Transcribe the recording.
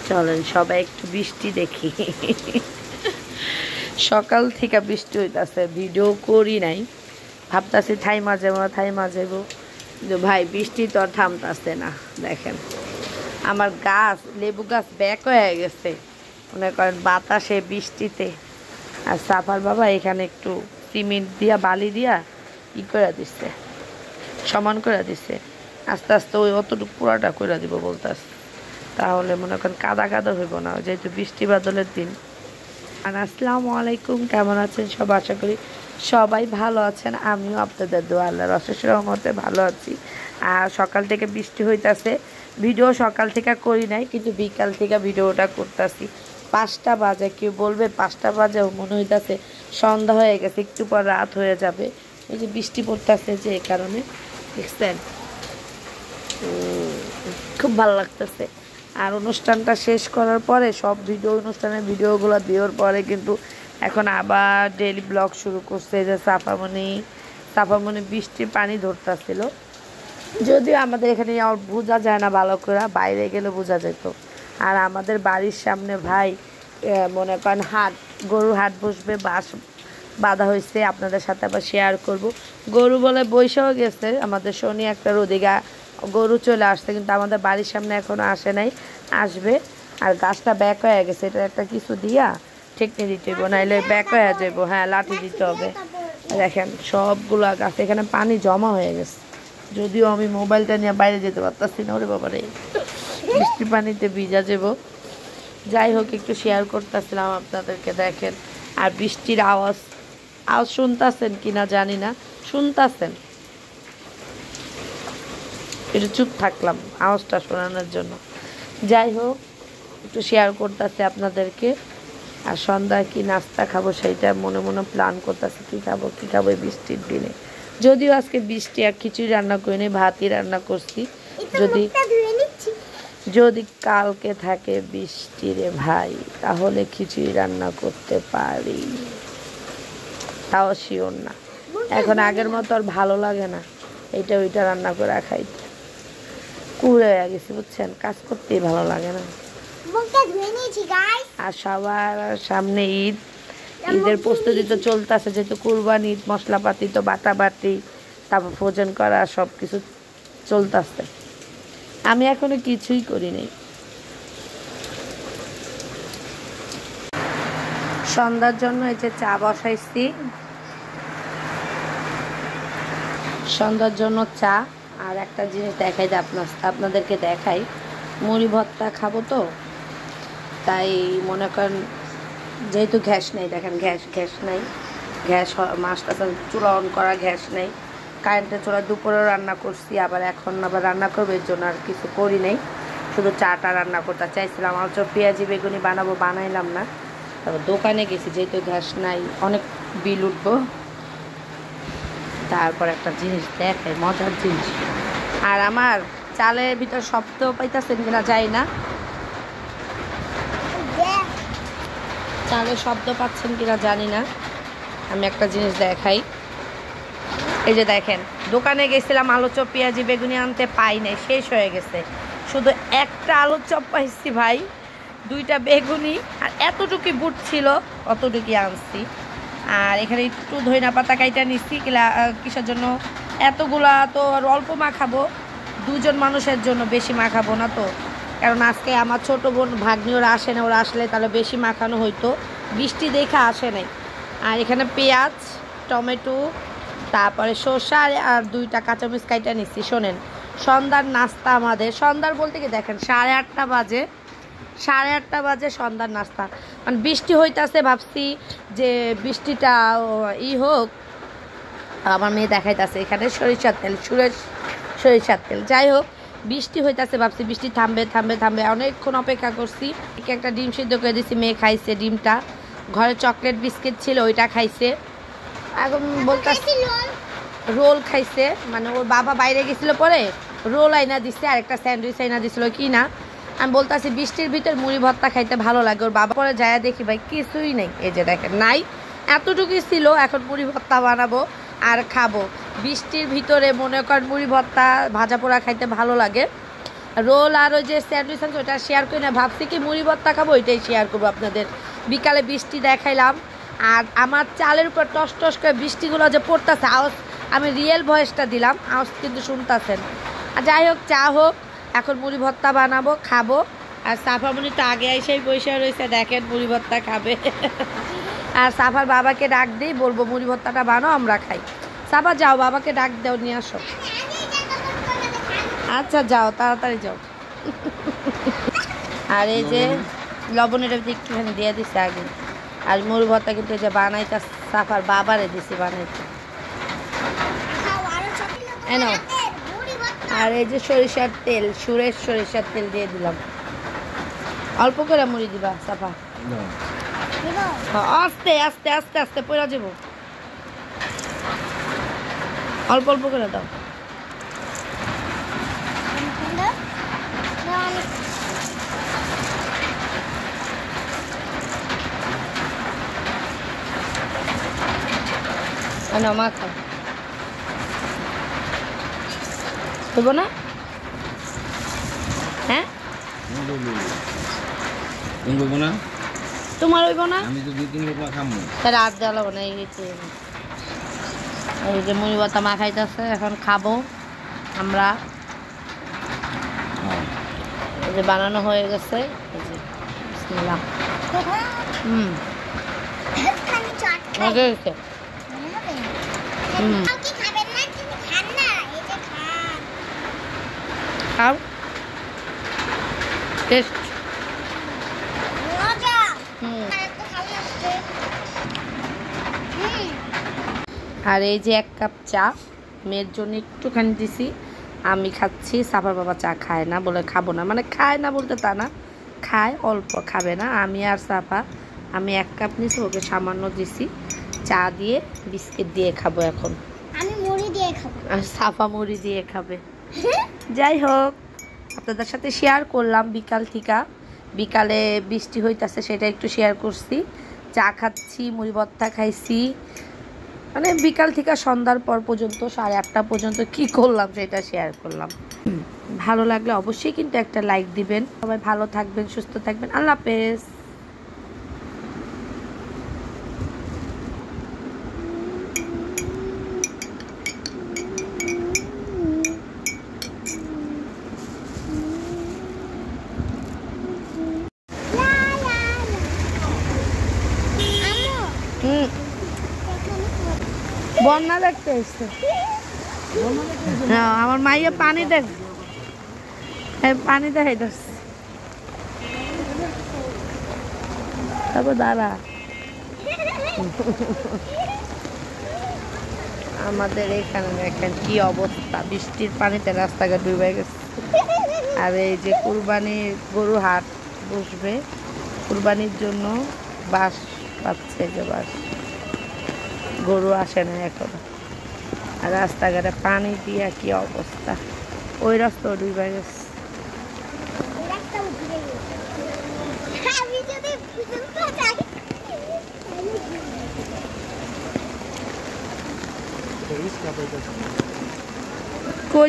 চলেন সবাই একটু বৃষ্টি দেখি। সকাল থেকে বৃষ্টি হইতাছে, ভিডিও করি নাই, ভাবতাছি থাইমা যাবো যে ভাই বৃষ্টি তো আর থামতাছে না। দেখেন আমার গাছ, লেবু গাছ ব্যাক হয়ে গেছে মনে করেন বাতাসে বৃষ্টিতে। আর সাফার বাবা এখানে একটু সিমেন্ট দিয়া বালি দিয়া ই করে দিচ্ছে, সমান করে দিচ্ছে। আস্তে আস্তে ওই অতটুকু পুরাটা করে দিব বলতেছে, তাহলে মনে করেন কাদা কাদা হইব না, যেহেতু বৃষ্টি বাদলের দিন। আর আসসালামু আলাইকুম, কেমন আছেন সব? আশা করি সবাই ভালো আছেন, আমিও আপনাদের দোয়া আল্লাহর অশেষ রহমতে ভালো আছি। আর সকাল থেকে বৃষ্টি হইতাছে, ভিডিও সকাল থেকে করি নাই, কিন্তু বিকাল থেকে ভিডিওটা করতেছি। 5টা বাজে, কেউ বলবে 5টা বাজে, মনে হইতাছে সন্ধ্যা হয়ে গেছে, একটু পর রাত হয়ে যাবে। এই যে বৃষ্টি পড়তেছে যে এই কারণে, দেখছেন খুব ভালো লাগতেছে। আর অনুষ্ঠানটা শেষ করার পরে সব অনুষ্ঠানের ভিডিওগুলো দেওয়ার পরে কিন্তু এখন আবার ডেইলি ব্লগ শুরু করছে। যে সাফামণি বৃষ্টির পানি ধরতেছিল, যদিও আমাদের এখানে বোঝা যায় না ভালো করে, বাইরে গেলে বোঝা যেত। আর আমাদের বাড়ির সামনে ভাই মনে করেন গরুর হাট বসবে, বাঁশ বাঁধা হয়েছে, আপনাদের সাথে আবার শেয়ার করব। গরু বলে বৈশাও গেছে, আমাদের শনি একটা রোদিগা গরু চলে আসছে, কিন্তু আমাদের বাড়ির সামনে এখনো আসে নাই, আসবে। আর গাছটা ব্যাক হয়ে গেছে, এটা একটা কিছু দিয়া ঠেকনে দিতে হইব, নাহলে ব্যাক হয়ে যাবো। হ্যাঁ, লাঠি দিতে হবে। দেখেন সবগুলা গাছ, এখানে পানি জমা হয়ে গেছে, যদিও আমি মোবাইলটা নিয়ে বাইরে যেতে পারতাছি না। ওরে বাবারে, বৃষ্টি পানিতে ভিজা যাব। যাই হোক, একটু শেয়ার করতেছিলাম আপনাদেরকে। দেখেন, আর বৃষ্টির আওয়াজ শুনতেছেন কিনা জানি না, শুনতেছেন? একটু চুপ থাকলাম আওয়াজটা শোনানোর জন্য। যাই হোক, একটু শেয়ার করতেছি আপনাদেরকে। আর সন্ধ্যায় কি নাস্তা খাবো সেইটা মনে মনে প্ল্যান করতেছি, কী খাবো এই বৃষ্টির দিনে। যদিও আজকে বৃষ্টি, আর খিচুড়ি রান্না করিনি, ভাতই রান্না করছি। যদি কালকে থাকে বৃষ্টি রে ভাই, তাহলে খিচুড়ি রান্না করতে পারি, তাও শিওর না। এখন আগের মতো আর ভালো লাগে না এইটা ওইটা রান্না করে খাইতে, কুড়ে হয়ে গেছি বুঝছেন, কাজ করতেই ভালো লাগে না। আর সবার সামনে ঈদের প্রস্তুতি তো চলতেছে, যেহেতু কুরবানি ঈদ, মশলাপাতি তো বাটাবাটি, তারপর ভোজন করা, সব কিছু চলতেছে। আমি এখনো কিছুই করি নাই। সন্ধ্যার জন্য এই যে চা বসাইছি, সন্ধ্যার জন্য চা। আর একটা জিনিস দেখাই, আপনাদেরকে দেখাই, মুড়ি ভর্তা খাবো তো, তাই মনে করেন যেহেতু গ্যাস নেই, দেখেন গ্যাস নাই, মাছটা চুলা অন করা গ্যাস নেই, কারেন্টের চুলা দুপুরেও রান্না করছি, আবার এখন আবার রান্না করবো, এর জন্য আর কিছু করি নেই, শুধু চাটা রান্না করতে চাইছিলাম। আমার তো পেঁয়াজি বেগুনি বানাইলাম না। তারপর দোকানে গেছি, যেহেতু গ্যাস নাই, অনেক বিল উঠবো। তারপর একটা জিনিস দেখে, মজার জিনিস। আর আমার চালের ভিতর শব্দ পাইতেছেন কিনা যাই না, চালের শব্দ পাচ্ছেন কিনা জানি না। আমি একটা জিনিস দেখাই, এই যে দেখেন, দোকানে গেছিলাম আলু চপ পেঁয়াজি বেগুনি আনতে, পাই নাই, শেষ হয়ে গেছে। শুধু একটা আলু চপ পাইছি ভাই, 2টা বেগুনি, আর এতটুকুই বুট ছিল, অতটুকুই আনছি। আর এখানে একটু ধইনা পাতা কাইটা নিচ্ছি, কিসের জন্য, এতগুলা তো আর অল্প মাখাবো, 2জন মানুষের জন্য, বেশি মাখাবো না তো। কারণ আজকে আমার ছোট বোন ভাগ্নি ওরা আসে না, ওরা আসলে তাহলে বেশি মাখানো হইতো, বৃষ্টি দেখে আসে নাই। আর এখানে পেঁয়াজ, টমেটো, তারপরে শসা, আর 2টা কাঁচামরিচ কাইটা নিচ্ছি। শোনেন, সন্ধ্যার নাস্তা আমাদের, সন্ধ্যার বলতে কি দেখেন 8:30 বাজে, 8:30 বাজে সন্ধ্যার নাস্তা। মানে বৃষ্টি হইতাছে, ভাবছি যে বৃষ্টিটা হোক। আমার মেয়ে দেখাইতেছে এখানে সরিষার তেল। যাই হোক, বৃষ্টি হইতাছে, ভাবছি বৃষ্টি থামবে, অনেকক্ষণ অপেক্ষা করছি। একটা ডিম সিদ্ধ করে দিচ্ছি, মেয়ে খাইছে ডিমটা। ঘরে চকলেট বিস্কিট ছিল, ওইটা খাইছে। এখন বলতেছি রোল খাইছে, মানে ওর বাবা বাইরে গেছিল, পরে রোল আইনা দিচ্ছে, আর একটা স্যান্ডউইচ আইনা দিছিল কি না। আমি বলতেছি বৃষ্টির ভিতর মুড়ি ভর্তা খাইতে ভালো লাগে, ওর বাবা পরে যায় দেখি ভাই কিছুই নেই। এই যে দেখেন, নাই, এতটুকুই ছিল। এখন মুড়ি ভর্তা বানাবো আর খাবো। বৃষ্টির ভিতরে মনে করেন মুড়ি ভর্তা ভাজা পোড়া খাইতে ভালো লাগে। রোল আর ওই যে স্যান্ডউইচ আছে ওটা শেয়ার করি না, ভাবছি কি মুড়ি ভর্তা খাবো, ওইটাই শেয়ার করবো আপনাদের। বিকালে বৃষ্টি দেখাইলাম, আর আমার চালের উপর টস টস করে বৃষ্টিগুলো যে পড়তেছে, আওয়াজ আমি রিয়েল ভয়েসটা দিলাম, আওয়াজ কিন্তু শুনতেছেন। আর যাই হোক, চা হোক, এখন মুড়ি ভর্তা বানাবো, খাবো। আর সাফামণি তো আগে এসেই বসে রয়েছে, দেখেন মুড়ি ভর্তা খাবে। আর সাফার বাবাকে ডাক দিই, বলবো মুড়ি ভর্তাটা বানাও, আমরা খাই। সাফা যাও, বাবাকে ডাক দাও, নিয়ে আসো। আচ্ছা যাও, তাড়াতাড়ি যাও। আর এই যে লবণের একটুখানি দিয়ে দিচ্ছে আগে। আর মুড়ি ভর্তা কিন্তু এই যে বানাইতে সাফার বাবারে দিছি বানাইতে। আর এই যে সরিষার তেল, সুরের সরিষার তেল দিয়ে দিলাম। অল্প করে মুড়ি দিবা সাফা, আস্তে আস্তে আস্তে আস্তে পড়া যাব, অল্প অল্প করে দাও। মাখা হইব না? হ্যাঁ তোমার হইব না? রাত জ্বালাবো না। এই যে মুড়ি ভর্তা মাখাইতেছে, এখন খাবো আমরা। এই যে বানানো হয়ে গেছে, মজা হয়েছে। খাও, টেস্ট। আর এই যে 1 কাপ চা মেয়ের জন্য একটুখানি দিছি, আমি খাচ্ছি। সাফার বাবা চা খায় না, বলে খাবো না, মানে খায় না বলতে তা না, খায় অল্প, খাবে না। আমি আর সাফা, আমি 1 কাপ নিছি, ওকে সামান্য দিছি। চা দিয়ে বিস্কিট দিয়ে খাবো এখন। আমি মুড়ি দিয়ে খাবো, আর সাফা মুড়ি দিয়ে খাবে। যাই হোক, আপনাদের সাথে শেয়ার করলাম বিকাল থেকে। বিকালে বৃষ্টি হইতাছে, সেটা একটু শেয়ার করছি। চা খাচ্ছি, মুড়ি ভর্তা খাইছি, মানে বিকাল থেকে সন্ধ্যার পর পর্যন্ত 8:30 পর্যন্ত কি করলাম সেটা শেয়ার করলাম। ভালো লাগলে অবশ্যই কিন্তু একটা লাইক দিবেন। সবাই ভালো থাকবেন, সুস্থ থাকবেন। আল্লাহ হাফেজ। বন্যা দেখতে এসছে, আমার মাইয়া পানি দেখ, পানি দেখাইতেছে। তারপর দাঁড়া, আমাদের এখানে দেখেন কি অবস্থা, বৃষ্টির পানিতে রাস্তাঘাট ডুবে গেছে। আর এই যে কুরবানির গরু হাট বসবে, কুরবানির জন্য বাঁশ পাচ্ছে, যে বাঁশ, গরু আসে না এখন। আর রাস্তাঘাটে পানি দিয়া কি অবস্থা, ওই রাস্তাও ডুবে গেছে। কই